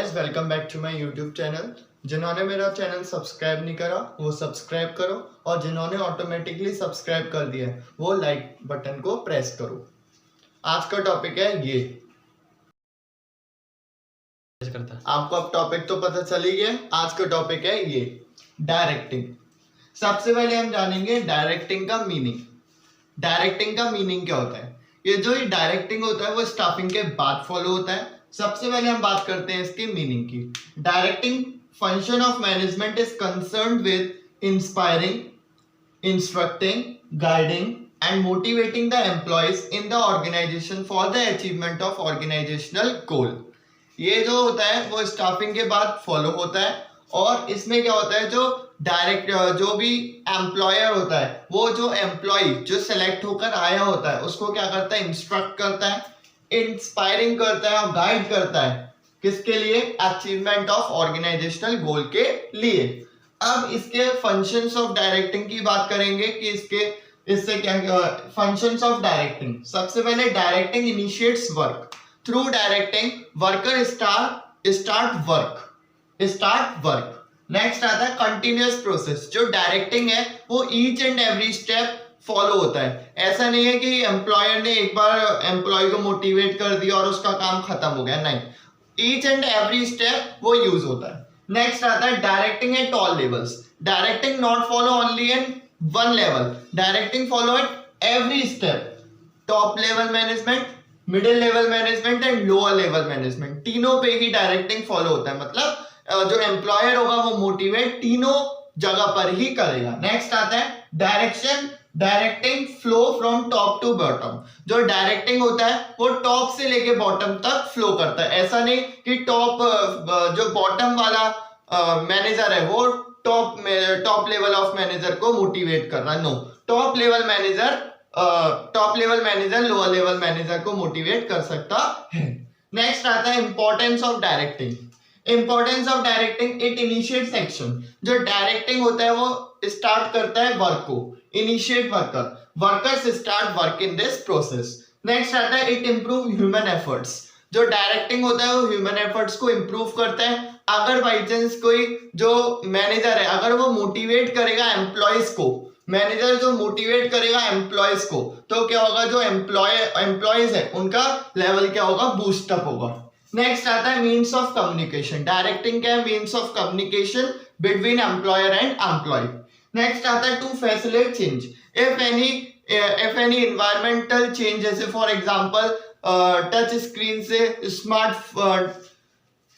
Guys, welcome back to my YouTube channel. जिन्होंने मेरा channel subscribe नहीं करा वो सब्सक्राइब करो, और जिन्होंने ऑटोमेटिकली सब्सक्राइब कर दिया है वो लाइक बटन को प्रेस करो। आज का टॉपिक है ये। आपको अब टॉपिक तो पता चल ही गया। आज का टॉपिक है ये, डायरेक्टिंग। सबसे पहले हम जानेंगे डायरेक्टिंग का मीनिंग। डायरेक्टिंग का मीनिंग क्या होता है? ये जो डायरेक्टिंग होता है वो स्टाफिंग के बाद फॉलो होता है। सबसे पहले हम बात करते हैं इसकी मीनिंग की। Directing function of management is concerned with inspiring, instructing, guiding and motivating the employees in the organisation for the achievement of organisational goal. ये जो होता है वो स्टाफिंग के बाद फॉलो होता है। और इसमें क्या होता है, जो भी एम्प्लॉयर होता है वो जो एम्प्लॉय जो सिलेक्ट होकर आया होता है उसको क्या करता है, इंस्ट्रक्ट करता है, इंस्पायरिंग करता है और गाइड करता है। किसके लिए? अचीवमेंट ऑफ ऑर्गेनाइजेशनल गोल के लिए। अब इसके फंक्शंस ऑफ डायरेक्टिंग की बात करेंगे कि इससे क्या फंक्शंस ऑफ डायरेक्टिंग। सबसे पहले directing initiates work. Through directing worker start work. Next आता है कंटिन्यूअस प्रोसेस। जो डायरेक्टिंग है वो each and every step follow होता है। ऐसा नहीं है कि एम्प्लॉयर ने एक बार एम्प्लॉय को मोटिवेट कर दिया और उसका काम खत्म हो गया, नहीं, ईच एंड एवरी स्टेप वो यूज होता है। नेक्स्ट आता है directing at all levels. Directing not follow only in one level, directing follow at every step. Top level management, middle level management and lower level management, तीनों पे ही directing follow होता है। मतलब जो एम्प्लॉयर होगा वो मोटिवेट तीनों जगह पर ही करेगा। नेक्स्ट आता है directing flow from top to bottom. जो डायरेक्टिंग होता है वो टॉप से लेके बॉटम तक फ्लो करता है। ऐसा नहीं कि जो बॉटम वाला मैनेजर है वो टॉप लेवल ऑफ मैनेजर को मोटिवेट कर रहा है। No, top level manager lower level manager को मोटिवेट कर सकता है। नेक्स्ट आता है importance of directing. Importance of directing, it initiates action. जो डायरेक्टिंग होता है वो स्टार्ट करता है वर्क को, initiate workers start work in this process. Next आता है इट इंप्रूव ह्यूमन एफर्ट्स। जो डायरेक्टिंग होता है वो ह्यूमन एफर्ट्स को इंप्रूव करता है। अगर बाई चांस कोई जो मैनेजर है अगर वो मोटिवेट करेगा एम्प्लॉयज को, मैनेजर जो मोटिवेट करेगा एम्प्लॉयज को, तो क्या होगा, जो एम्प्लॉयज है उनका लेवल क्या होगा, बूस्ट अप होगा। नेक्स्ट आता है मीन्स ऑफ कम्युनिकेशन। डायरेक्टिंग क्या है? Means of communication between employer and employee. Next आता है to facilitate change. If any environmental change, जैसे फॉर एग्जांपल टच स्क्रीन से स्मार्ट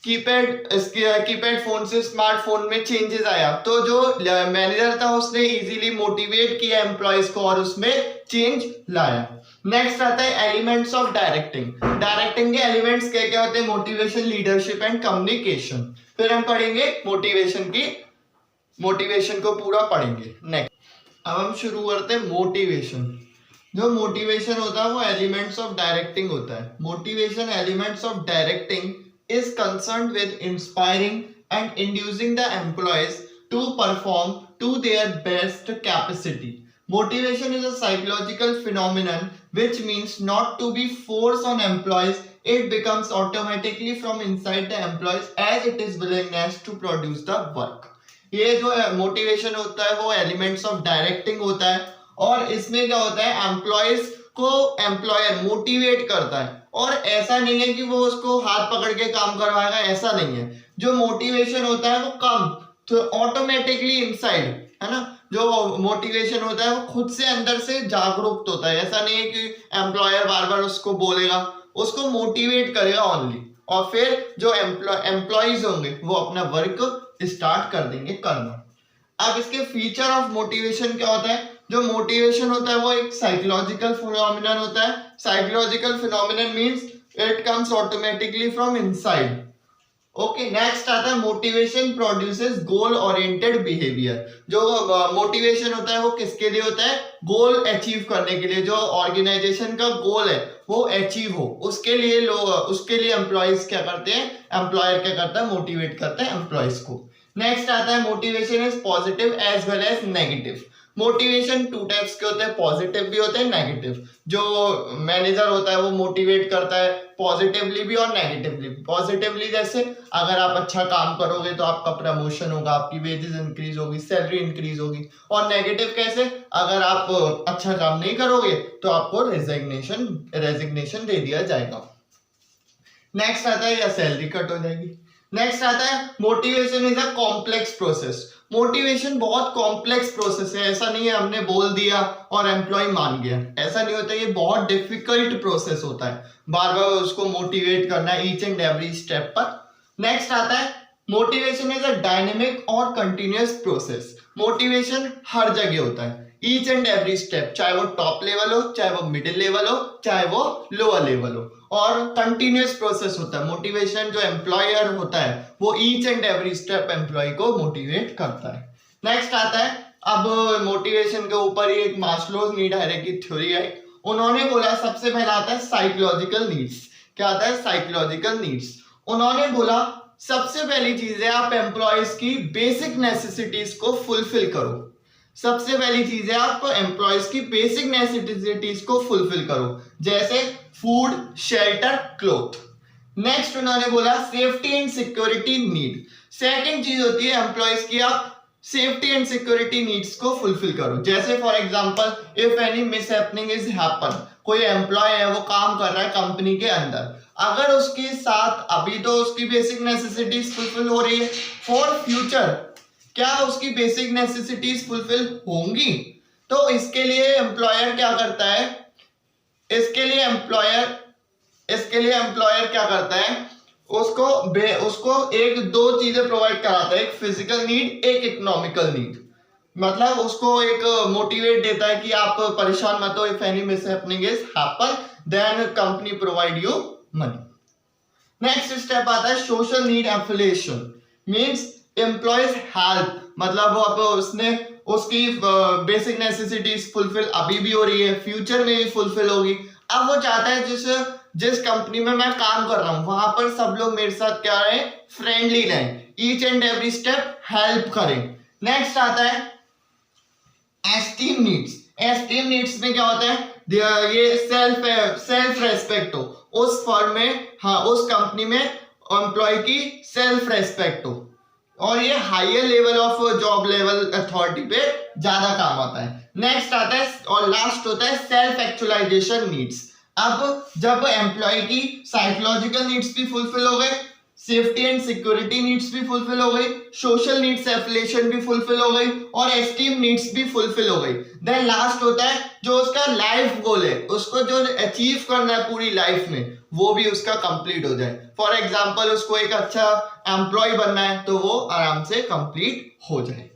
कीपैड फोन से स्मार्टफोन में चेंजेस आया, तो जो मैनेजर था उसने इजीली मोटिवेट किया एम्प्लॉयज को और उसमें चेंज लाया। नेक्स्ट आता है एलिमेंट्स ऑफ डायरेक्टिंग। डायरेक्टिंग के एलिमेंट्स क्या क्या होते हैं? Motivation, leadership and communication. फिर हम पढ़ेंगे मोटिवेशन को पूरा पढ़ेंगे। नेक्स्ट अब हम शुरू करते हैं मोटिवेशन। जो मोटिवेशन होता है वो एलिमेंट्स ऑफ डायरेक्टिंग होता है। Motivation elements of directing is concerned with inspiring and inducing the employees to perform to their best capacity. Motivation is a psychological phenomenon which means not to be forced on employees. It becomes automatically from inside the employees as it is willingness to produce the work. ये जो motivation होता है वो elements of directing होता है। और इसमें क्या होता है, एम्प्लॉयज को एम्प्लॉयर मोटिवेट करता है। और ऐसा नहीं है कि वो उसको हाथ पकड़ के काम करवाएगा, ऐसा नहीं है। जो मोटिवेशन होता है वो कम तो ऑटोमेटिकली इनसाइड है ना, जो मोटिवेशन होता है वो खुद से अंदर से जागरूक होता है। ऐसा नहीं है कि एम्प्लॉयर बार बार उसको बोलेगा, उसको मोटिवेट करेगा ओनली, और फिर जो एम्प्लॉयज होंगे वो अपना वर्क स्टार्ट कर देंगे करना। अब इसके फीचर ऑफ मोटिवेशन क्या होता है? जो मोटिवेशन होता है वो एक साइकोलॉजिकल फिनोमिनन होता है। Psychological phenomenon means it comes automatically from inside. Okay, next आता है motivation produces goal oriented behaviour. जो मोटिवेशन होता है वो किसके लिए होता है? गोल अचीव करने के लिए। जो ऑर्गेनाइजेशन का गोल है वो अचीव हो, उसके लिए एम्प्लॉयज क्या करते हैं, एम्प्लॉयर क्या करता है, मोटिवेट करते हैं एम्प्लॉयज को। नेक्स्ट आता है motivation is positive as well as negative. Motivation two types के होते हैं, पॉजिटिव भी होते हैं, नेगेटिव। जो मैनेजर होता है वो मोटिवेट करता है पॉजिटिवली भी और नेगेटिवली भी। पॉजिटिवली जैसे अगर आप अच्छा काम करोगे तो आपका प्रमोशन होगा, आपकी वेजेस इंक्रीज होगी, सैलरी इंक्रीज होगी। और नेगेटिव कैसे, अगर आप अच्छा काम नहीं करोगे तो आपको रेजिग्नेशन दे दिया जाएगा। नेक्स्ट आता है या सैलरी कट हो जाएगी। नेक्स्ट आता है motivation is a complex process. Motivation बहुत कॉम्प्लेक्स प्रोसेस है, ऐसा नहीं है हमने बोल दिया और एम्प्लॉय मान गया, ऐसा नहीं होता। ये बहुत डिफिकल्ट प्रोसेस होता है, बार बार उसको मोटिवेट करना है ईच एंड एवरी स्टेप पर। नेक्स्ट आता है मोटिवेशन इज अ डायनेमिक और कंटिन्यूअस प्रोसेस। मोटिवेशन हर जगह होता है, ईच एंड एवरी स्टेप, चाहे वो टॉप लेवल हो, चाहे वो मिडिल लेवल हो, चाहे वो लोअर लेवल हो, और कंटिन्यूअस प्रोसेस होता है। मोटिवेशन जो एम्प्लॉयर होता है वो each and every step employee को मोटिवेट करता है। नेक्स्ट आता है, अब मोटिवेशन के ऊपर ही एक मास्लोज नीड हायरार्की थ्योरी है, उन्होंने बोला सबसे पहला आता है साइकोलॉजिकल नीड्स। क्या आता है, साइकोलॉजिकल नीड्स। उन्होंने बोला सबसे पहली चीज है आप एम्प्लॉयज की बेसिक नेसेसिटीज को फुलफिल करो। सबसे पहली चीज है आप एम्प्लॉयज की बेसिक नेसेसिटीज को फुलफिल करो, जैसे फूड, शेल्टर, क्लोथ। नेक्स्ट उन्होंने बोला safety and security need. Second चीज होती है एम्प्लॉयज की आप सेफ्टी एंड सिक्योरिटी नीड्स को फुलफिल करो, जैसे for example if any mishappening is happen, कोई एम्प्लॉय है वो काम कर रहा है कंपनी के अंदर, अगर उसके साथ अभी तो उसकी बेसिक नेसेसिटीज फुलफिल हो रही है, फॉर फ्यूचर क्या उसकी बेसिक नेसेसिटीज फुलफिल होंगी, तो इसके लिए एम्प्लॉयर क्या करता है, इसके लिए एम्प्लॉयर क्या करता है, उसको एक दो चीजें प्रोवाइड कराता है, एक फिजिकल नीड, एक इकोनॉमिकल नीड। मतलब उसको एक मोटिवेट देता है कि आप परेशान मत हो, if any mishappening is happen then company provide you money. Next step आता है social need affiliation, means employees help, मतलब वो अब उसने उसकी बेसिक नेसेसिटीज फुलफिल अभी भी हो रही है, फ्यूचर में भी फुलफिल होगी। अब वो चाहता है जिस कंपनी में मैं काम कर रहा हूं वहां पर सब लोग मेरे साथ क्या रहे, फ्रेंडली रहें, each and every step help करें। नेक्स्ट आता है एस्टीम नीड्स। एस्टीम नीड्स में क्या होता है, ये सेल्फ रेस्पेक्ट हो, उस फर्म में, हाँ उस कंपनी में एम्प्लॉय की सेल्फ रेस्पेक्ट हो, और ये higher level of job level authority पे ज्यादा काम आता है। नेक्स्ट आता है और लास्ट होता है सेल्फ एक्चुअलाइजेशन नीड्स। अब जब एम्प्लॉय की साइकोलॉजिकल नीड्स भी फुलफिल हो गए, सेफ्टी एंड सिक्योरिटी नीड्स भी फुलफिल हो गई, सोशल नीड्स एफिलिएशन भी फुलफिल हो गई, और एस्टीम नीड्स भी फुलफिल हो गई, देन लास्ट होता है जो उसका लाइफ गोल है, उसको जो अचीव करना है पूरी लाइफ में वो भी उसका कंप्लीट हो जाए। फॉर एग्जांपल उसको एक अच्छा एम्प्लॉय बनना है तो वो आराम से कंप्लीट हो जाए।